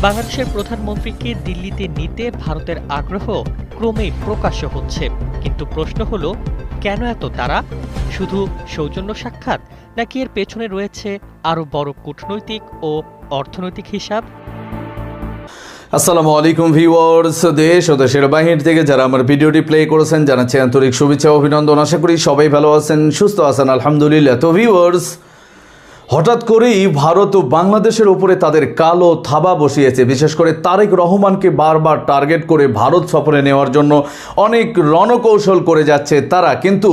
বাংলাদেশের প্রধানমন্ত্রীকে দিল্লিতে নিতে ভারতের আগ্রহ ক্রমেই প্রকাশ্য হচ্ছে, কিন্তু প্রশ্ন হলো কেন এত তাড়া? শুধু সৌজন্য সাক্ষাৎ, নাকি এর পেছনে রয়েছে আরও বড় কূটনৈতিক ও অর্থনৈতিক হিসাব? আসসালামু আলাইকুম ভিউয়ার্স, দেশ ও দেশের বাহির থেকে যারা আমার ভিডিওটি প্লে করেছেন জানাচ্ছি আন্তরিক শুভেচ্ছা ও অভিনন্দন। আশা করি সবাই ভালো আছেন, সুস্থ আছেন, আলহামদুলিল্লাহ। তো ভিউয়ার্স, হঠাৎ করেই ভারত ও বাংলাদেশের উপরে তাদের কালো থাবা বসিয়েছে। বিশেষ করে তারেক রহমানকে বারবার টার্গেট করে ভারত সফরে নেওয়ার জন্য অনেক রণকৌশল করে যাচ্ছে তারা, কিন্তু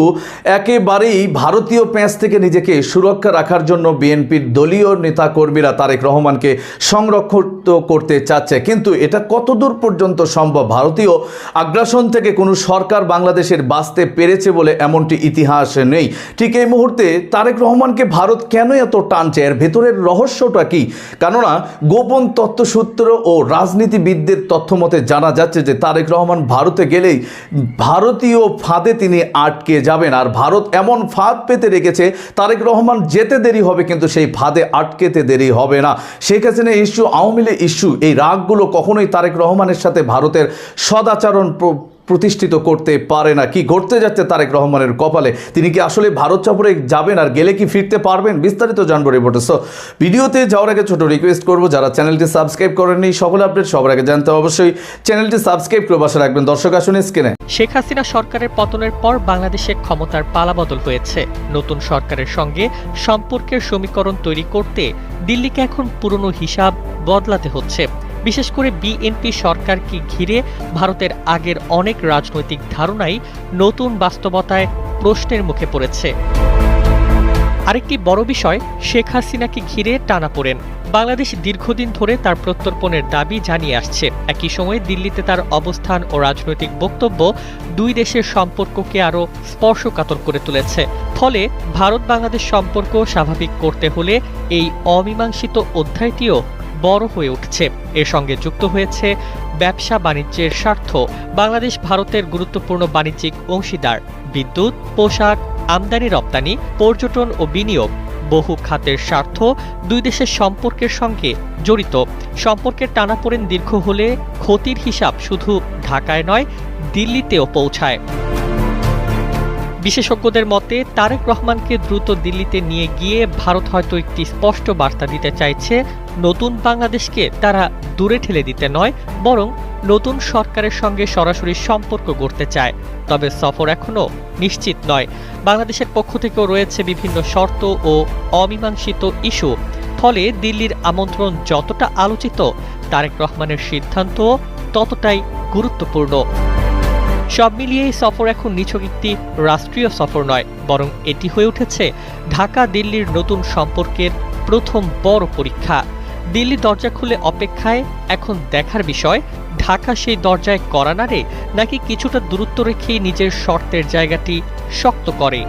একেবারেই ভারতীয় প্যাঁচ থেকে নিজেকে সুরক্ষা রাখার জন্য বিএনপির দলীয় নেতাকর্মীরা তারেক রহমানকে সংরক্ষিত করতে চাচ্ছে। কিন্তু এটা কতদূর পর্যন্ত সম্ভব? ভারতীয় আগ্রাসন থেকে কোনো সরকার বাংলাদেশের বাঁচতে পেরেছে বলে এমনটি ইতিহাস নেই। ঠিক এই মুহূর্তে তারেক রহমানকে ভারত কেন এত টানছে, এর ভেতরের রহস্যটা কি? কেননা গোপন তথ্যসূত্র ও রাজনীতিবিদদের তথ্য মতে জানা যাচ্ছে যে তারেক রহমান ভারতে গেলেই ভারতীয় ফাঁদে তিনি আটকে যাবেন। আর ভারত এমন ফাঁদ পেতে রেখেছে, তারেক রহমান যেতে দেরি হবে কিন্তু সেই ফাঁদে আটকেতে দেরি হবে না। শেখ হাসিনা ইস্যু, আওয়ামী লীগ ইস্যু, এই রাগগুলো কখনোই তারেক রহমানের সাথে ভারতের সদাচরণ প্রতিষ্ঠিত করতে পারে না। কি ঘটতে যাচ্ছে তারেক রহমানের কপালে? তিনি কি আসলে ভারত সফরে যাবেন, আর গেলে কি ফিরতে পারবেন? বিস্তারিত জানবো রিপোর্টে। সো ভিডিওতে যাওয়ার আগে ছোট রিকোয়েস্ট করবো, যারা চ্যানেলটি সাবস্ক্রাইব করেননি সকল আপডেট সবার আগে জানতে অবশ্যই চ্যানেলটি সাবস্ক্রাইব করে পাশে রাখবেন। দর্শক আসুন স্ক্রিনে। শেখ হাসিনা সরকারের পতনের পর বাংলাদেশে ক্ষমতার পালাবদল হয়েছে। নতুন সরকারের সঙ্গে সম্পর্কের সমীকরণ তৈরি করতে দিল্লিকে এখন পুরনো হিসাব বদলাতে হচ্ছে। বিশেষ করে বিএনপি সরকারকে ঘিরে ভারতের আগের অনেক রাজনৈতিক ধারণাই নতুন বাস্তবতায় প্রশ্নের মুখে পড়েছে। আরেকটি বড় বিষয়, শেখ হাসিনাকে ঘিরে টানাপোড়েন। বাংলাদেশ দীর্ঘদিন ধরে তার প্রত্যর্পণের দাবি জানিয়ে আসছে। একই সময়ে দিল্লিতে তার অবস্থান ও রাজনৈতিক বক্তব্য দুই দেশের সম্পর্ককে আরও স্পর্শকাতর করে তুলেছে। ফলে ভারত বাংলাদেশ সম্পর্ক স্বাভাবিক করতে হলে এই অমীমাংসিত অধ্যায়টিও বড় হয়ে উঠছে। এর সঙ্গে যুক্ত হয়েছে ব্যবসা বাণিজ্যের স্বার্থ। বাংলাদেশ ভারতের গুরুত্বপূর্ণ বাণিজ্যিক অংশীদার। বিদ্যুৎ, পোশাক, আমদানি রপ্তানি, পর্যটন ও বিনিয়োগ, বহু খাতের স্বার্থ দুই দেশের সম্পর্কের সঙ্গে জড়িত। সম্পর্কের টানাপোড়েন দীর্ঘ হলে ক্ষতির হিসাব শুধু ঢাকায় নয়, দিল্লিতেও পৌঁছায়। বিশেষজ্ঞদের মতে তারেক রহমানকে দ্রুত দিল্লিতে নিয়ে গিয়ে ভারত হয়তো একটি স্পষ্ট বার্তা দিতে চাইছে, নতুন বাংলাদেশকে তারা দূরে ঠেলে দিতে নয়, বরং নতুন সরকারের সঙ্গে সরাসরি সম্পর্ক গড়তে চায়। তবে সফর এখনও নিশ্চিত নয়। বাংলাদেশের পক্ষ থেকেও রয়েছে বিভিন্ন শর্ত ও অমীমাংসিত ইস্যু। ফলে দিল্লির আমন্ত্রণ যতটা আলোচিত, তারেক রহমানের সিদ্ধান্ত ততটাই গুরুত্বপূর্ণ। সব মিলিয়ে এই সফর এখন নিছক একটি রাষ্ট্রীয় সফর নয়, বরং এটি হয়ে উঠেছে ঢাকা দিল্লির নতুন সম্পর্কের প্রথম বড় পরীক্ষা। দিল্লি দরজা খুলে অপেক্ষায়। এখন দেখার বিষয়, ঢাকা সেই দরজায় কড়া নাড়ে নাকি কিছুটা দূরত্ব রেখেই নিজের শর্তের জায়গাটি শক্ত করে।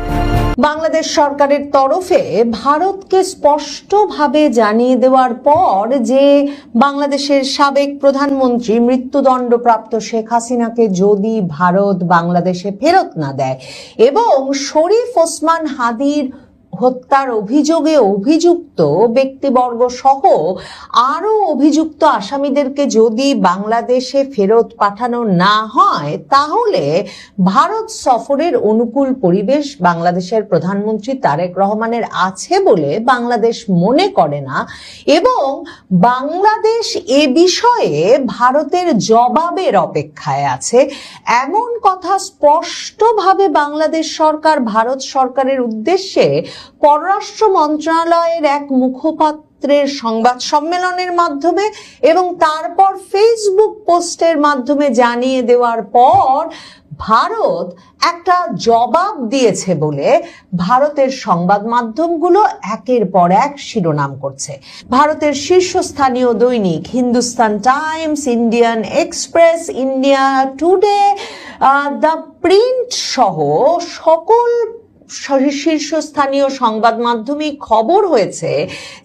বাংলাদেশ সরকারের তরফে ভারতকে স্পষ্টভাবে জানিয়ে দেওয়ার পর যে বাংলাদেশের সাবেক প্রধানমন্ত্রী মৃত্যুদণ্ডপ্রাপ্ত শেখ হাসিনাকে যদি ভারত বাংলাদেশে ফেরত না দেয় এবং শরীফ ওসমান হাদির হত্যার অভিযোগে অভিযুক্ত ব্যক্তিবর্গ সহ আরো অভিযুক্ত আসামিদেরকে যদি বাংলাদেশে ফেরত পাঠানো না হয়, তাহলে ভারত সফরের অনুকূল পরিবেশ বাংলাদেশের প্রধানমন্ত্রী তারেক রহমানের আছে বলে বাংলাদেশ মনে করে না, এবং বাংলাদেশ এ বিষয়ে ভারতের জবাবের অপেক্ষায় আছে। এমন কথা স্পষ্টভাবে বাংলাদেশ সরকার ভারত সরকারের উদ্দেশ্যে পররাষ্ট্র মন্ত্রণালয়ের এক মুখপাত্রের সংবাদ সম্মেলনের মাধ্যমে এবং তারপর ফেসবুক পোস্টের মাধ্যমে জানিয়ে দেওয়ার পর ভারত একটা জবাব দিয়েছে বলে ভারতের সংবাদ মাধ্যমগুলো একের পর এক শিরোনাম করছে। ভারতের শীর্ষস্থানীয় দৈনিক Hindustan Times, Indian express, India today, the print সহ সকল শীর্ষস্থানীয় সংবাদ মাধ্যমে খবর হয়েছে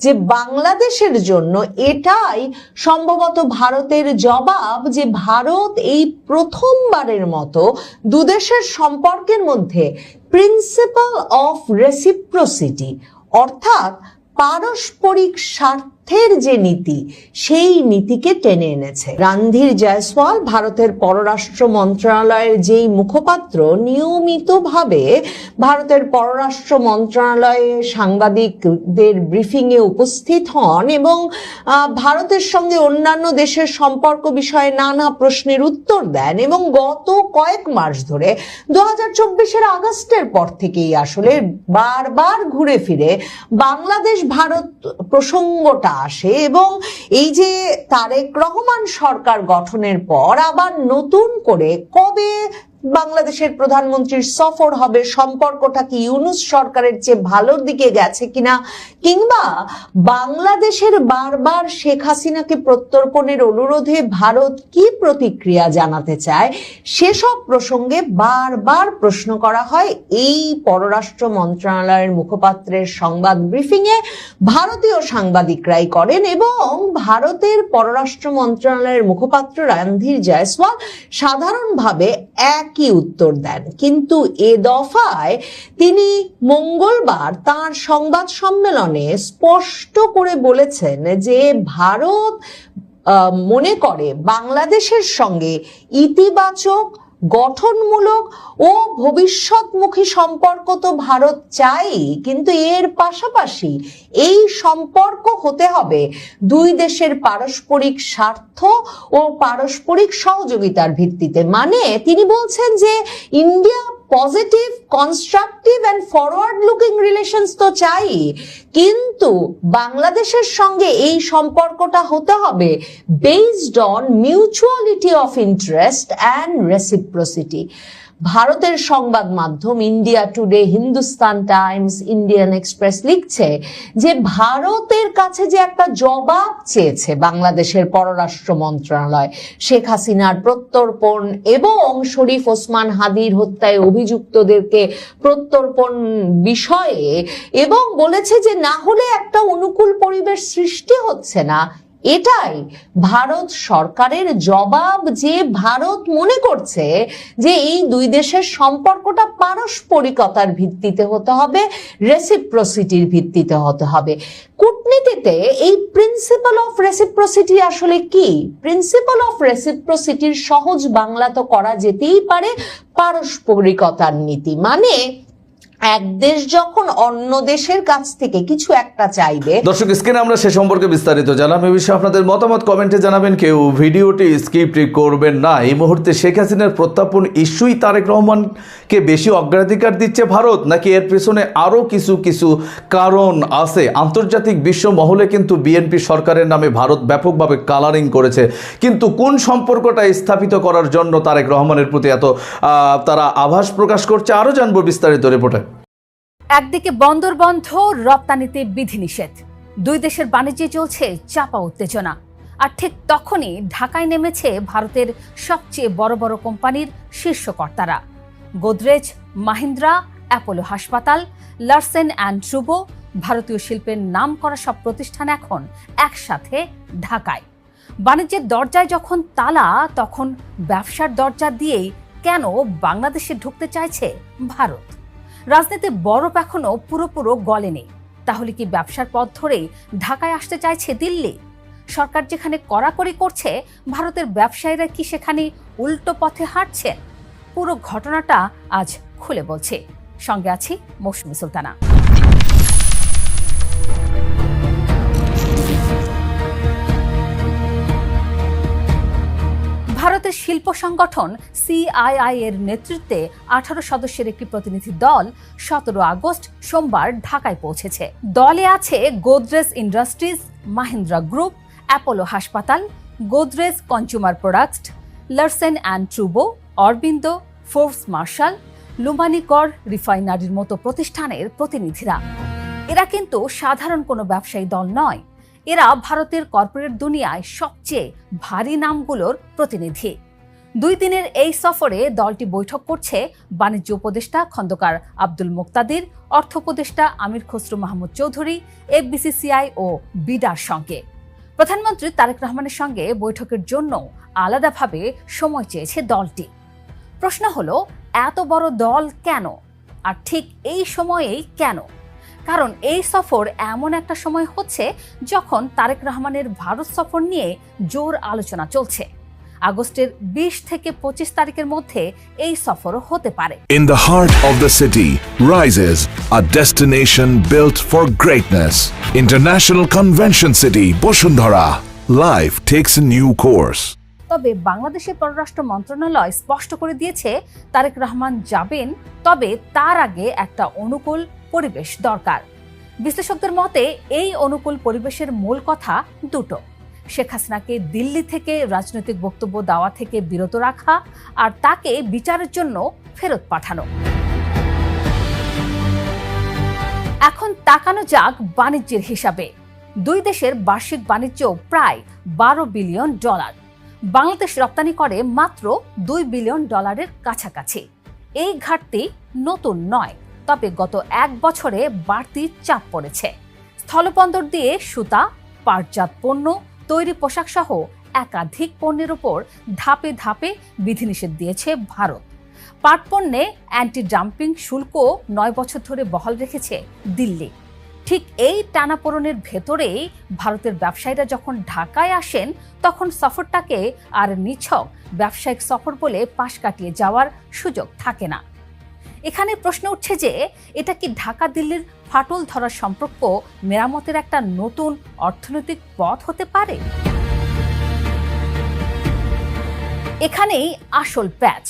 যে বাংলাদেশের জন্য এটাই সম্ভবত ভারতের জবাব, যে ভারত এই প্রথমবারের মতো দুদেশের সম্পর্কের মধ্যে প্রিন্সিপাল অফ রেসিপ্রোসিটি অর্থাৎ পারস্পরিক স্বার্থ স্বার্থের যে নীতি, সেই নীতিকে টেনে এনেছে। রণধীর জয়সওয়াল, ভারতের পররাষ্ট্র মন্ত্রণালয়ের যেই মুখপাত্র, নিয়মিতভাবে ভারতের পররাষ্ট্র মন্ত্রণালয়ে সাংবাদিকদের ব্রিফিং এ উপস্থিত হন এবং ভারতের সঙ্গে অন্যান্য দেশের সম্পর্ক বিষয়ে নানা প্রশ্নের উত্তর দেন। এবং গত কয়েক মাস ধরে 2024-এর আগস্টের পর থেকেই আসলে বারবার ঘুরে ফিরে বাংলাদেশ ভারত প্রসঙ্গটা আসে এবং এই যে তারেক রহমান সরকার গঠনের পর আবার নতুন করে কবে বাংলাদেশের প্রধানমন্ত্রীর সফর হবে, সম্পর্কটা কি ইউনূস সরকারের চেয়ে ভালোর দিকে গেছে কিনা, কিংবা বাংলাদেশের বারবার শেখ হাসিনাকে প্রত্যর্পণের অনুরোধে ভারত কি প্রতিক্রিয়া জানাতে চায়, সেসব প্রসঙ্গে বারবার প্রশ্ন করা হয় এই পররাষ্ট্র মন্ত্রণালয়ের মুখপাত্রের সংবাদ ব্রিফিংয়ে ভারতীয় সাংবাদিকরাই করেন। এবং ভারতের পররাষ্ট্র মন্ত্রণালয়ের মুখপাত্র রণধীর জয়সওয়াল সাধারণভাবে একই উত্তর দেন, কিন্তু এ দফায় তিনি মঙ্গলবার তার সংবাদ সম্মেলনে স্পষ্ট করে বলেছেন যে ভারত মনে করে বাংলাদেশের সঙ্গে ইতিবাচক, গঠনমূলক ও ভবিষ্যৎমুখী সম্পর্ক তো ভারত চাই, কিন্তু এর পাশাপাশি এই সম্পর্ক হতে হবে দুই দেশের পারস্পরিক স্বার্থ ও পারস্পরিক সহযোগিতার ভিত্তিতে। মানে তিনি বলছেন যে India positive, constructive and forward looking relations তো চাই, কিন্তু বাংলাদেশের সঙ্গে এই সম্পর্কটা হতে হবে based on mutuality of interest and reciprocity. ভারতের সংবাদ মাধ্যম India Today, Hindustan Times, Indian Express লিখছে যে ভারতের কাছে যে একটা জবাব চেয়েছে বাংলাদেশের পররাষ্ট্র মন্ত্রণালয় শেখ হাসিনার প্রত্যর্পণ এবং শরীফ ওসমান হাদির হত্যায় অভিযুক্তদেরকে প্রত্যর্পণ বিষয়ে, এবং বলেছে যে না হলে একটা অনুকূল পরিবেশ সৃষ্টি হচ্ছে না। এটাই ভারত সরকারের জবাব, যে ভারত মনে করছে যে এই দুই দেশের সম্পর্কটা পারস্পরিকতার ভিত্তিতে হতে হবে, রেসিপ্রোসিটির ভিত্তিতে হতে হবে। কূটনীতিতে এই প্রিন্সিপাল অফ রেসিপ্রোসিটি আসলে কি? প্রিন্সিপাল অফ রেসিপ্রোসিটির সহজ বাংলা তো করা যেতেই পারে পারস্পরিকতার নীতি। মানে এক দেশ যখন অন্য দেশের কাছ থেকে কিছু একটা চাইবে। দর্শক, স্ক্রিনে আমরা সে সম্পর্কে বিস্তারিত জানাম। এই বিষয়ে আপনাদের মতামত কমেন্টে জানাবেন, কেউ ভিডিওটি স্কিপ করবেন না। এই মুহূর্তে শেখ হাসিনার প্রত্যাপন ইস্যুই তারেক রহমানকে বেশি অগ্রাধিকার দিচ্ছে ভারত, নাকি এর পেছনে আরও কিছু কারণ আছে? আন্তর্জাতিক বিশ্ব মহলে কিন্তু বিএনপি সরকারের নামে ভারত ব্যাপকভাবে কালারিং করেছে, কিন্তু কোন সম্পর্কটা স্থাপিত করার জন্য তারেক রহমানের প্রতি এত তারা আভাস প্রকাশ করছে? আরও জানবো বিস্তারিত রিপোর্টে। একদিকে বন্দর বন্ধ, রপ্তানিতে বিধিনিষেধ, দুই দেশের বাণিজ্যে চলছে চাপা উত্তেজনা। আর ঠিক তখনই ঢাকায় নেমেছে ভারতের সবচেয়ে বড় বড় কোম্পানির শীর্ষ কর্তারা। গোদরেজ, মাহিন্দ্রা, অ্যাপোলো হাসপাতাল, লারসেন অ্যান্ড ট্রুবো, ভারতীয় শিল্পের নাম করা সব প্রতিষ্ঠান এখন একসাথে ঢাকায়। বাণিজ্যের দরজায় যখন তালা, তখন ব্যবসার দরজা দিয়েই কেন বাংলাদেশে ঢুকতে চাইছে ভারত? রাজনীতি বরফ এখনো পুরোপুরো গলেনি, তাহলে কি ব্যবসার পথ ধরেই ঢাকায় আসতে চাইছে দিল্লি? সরকার যেখানে কড়াকড়ি করছে, ভারতের ব্যবসায়ীরা কি সেখানে উল্টো পথে হাঁটছেন? পুরো ঘটনাটা আজ খুলে বলছে। সঙ্গে আছি মৌসুমী সুলতানা। ভারতের শিল্প সংগঠন সিআইআই এর নেতৃত্বে 18 সদস্যের একটি প্রতিনিধি দল 17 আগস্ট সোমবার ঢাকায় পৌঁছেছে। দলে আছে Godrej industries, Mahindra group, Apollo হাসপাতাল, Godrej consumer products, Larsen and ট্রুবো, অরবিন্দ, ফোর্বস মার্শাল, লুম্বানিকর রিফাইনারির মতো প্রতিষ্ঠানের প্রতিনিধিরা। এরা কিন্তু সাধারণ কোনো ব্যবসায়ী দল নয়, এরা ভারতের কর্পোরেট দুনিয়ায় সবচেয়ে ভারী নামগুলোর প্রতিনিধি। 2 দিনের এই সফরে দলটি বৈঠক করছে বাণিজ্য উপদেষ্টা খন্দকার আব্দুল মুক্তাদির, অর্থ উপদেষ্টা আমির খসরু মাহমুদ চৌধুরী, এফবিসিসিআই ও বিডার সঙ্গে। প্রধানমন্ত্রী তারেক রহমানের সঙ্গে বৈঠকের জন্য আলাদাভাবে সময় চেয়েছে দলটি। প্রশ্ন হলো, এত বড় দল কেন, আর ঠিক এই সময়েই কেন? কারণ এই সফর এমন একটা সময় হচ্ছে যখন তারেক রহমানের ভারত সফর নিয়ে জোর আলোচনা চলছে। আগস্টের 20 থেকে 25 তারিখের মধ্যে এই সফরও হতে পারে। In the heart of the city rises a destination built for greatness. International Convention City, Bosundhara. Life takes a new course. তবে বাংলাদেশের পররাষ্ট্র মন্ত্রণালয় স্পষ্ট করে দিয়েছে তারেক রহমান যাবেন, তবে তার আগে একটা অনুকূল পরিবেশ দরকার। বিশ্লেষকদের মতে এই অনুকূল পরিবেশের মূল কথা দুটো: শেখ হাসিনাকে দিল্লি থেকে রাজনৈতিক বক্তব্য দেওয়া থেকে বিরত রাখা আর তাকে বিচারের জন্য ফেরত পাঠানো। এখন তাকানো যাক বাণিজ্যের হিসাবে। দুই দেশের বার্ষিক বাণিজ্য প্রায় $12 বিলিয়ন। বাংলাদেশ রপ্তানি করে মাত্র $2 বিলিয়ন কাছাকাছি। এই ঘাটতি নতুন নয়, তবে গত 1 বছরে বাড়তি চাপ পড়েছে। স্থলবন্দর দিয়ে সুতা, পাটজাত পণ্য, তৈরি পোশাক সহ একাধিক পণ্যের উপর ধাপে ধাপে বিধিনিষেধ দিয়েছে ভারত। পাট পণ্যে অ্যান্টি ডাম্পিং শুল্ক 9 বছর ধরে বহাল রেখেছে দিল্লি। ঠিক এই টানাপোড়েনের ভেতরেই ভারতের ব্যবসায়ীরা যখন ঢাকায় আসেন, তখন সফরটাকে আর নিছক ব্যবসায়িক সফর বলে পাশ কাটিয়ে যাওয়ার সুযোগ থাকে না। এখানে প্রশ্ন উঠছে যে এটা কি ঢাকা দিল্লির ফাটল ধরার সম্পর্ক মেরামতের একটা নতুন অর্থনৈতিক পথ হতে পারে? এখানেই আসল প্যাচ।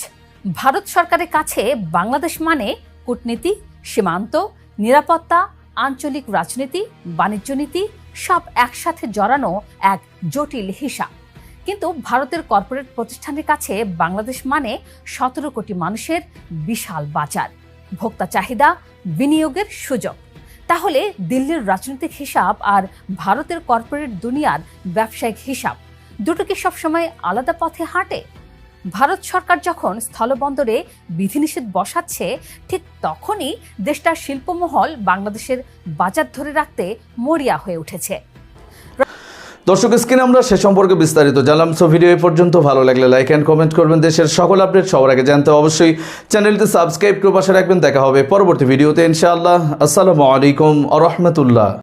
ভারত সরকারের কাছে বাংলাদেশ মানে কূটনীতি, সীমান্ত, নিরাপত্তা, আঞ্চলিক রাজনীতি, বাণিজ্য নীতি সব একসাথে জড়ানো এক জটিল হিসাব। কিন্তু ভারতের কর্পোরেট প্রতিষ্ঠানের কাছে বাংলাদেশ মানে 17 কোটি মানুষের বিশাল বাজার, ভোক্তা চাহিদা, বিনিয়োগের সুযোগ। তাহলে দিল্লির রাজনৈতিক হিসাব আর ভারতের কর্পোরেট দুনিয়ার ব্যবসায়িক হিসাব দুটো কি সবসময় আলাদা পথে হাঁটে? ভারত সরকার যখন স্থলবন্দরে বিধিনিষেধ বসাচ্ছে, ঠিক তখনই দেশটার শিল্পমহল বাংলাদেশের বাজার ধরে রাখতে মরিয়া হয়ে উঠেছে। দর্শক, স্ক্রিনে আমরা সে সম্পর্কে বিস্তারিত জানলাম। সো ভিডিও এই পর্যন্ত ভালো লাগলে লাইক অ্যান্ড কমেন্ট করবেন। দেশের সকল আপডেট সবার আগে জানতে অবশ্যই চ্যানেলটি সাবস্ক্রাইব করে পাশে রাখবেন। দেখা হবে পরবর্তী ভিডিওতে ইনশাআল্লাহ। আসসালামু আলাইকুম ওয়া রাহমাতুল্লাহ।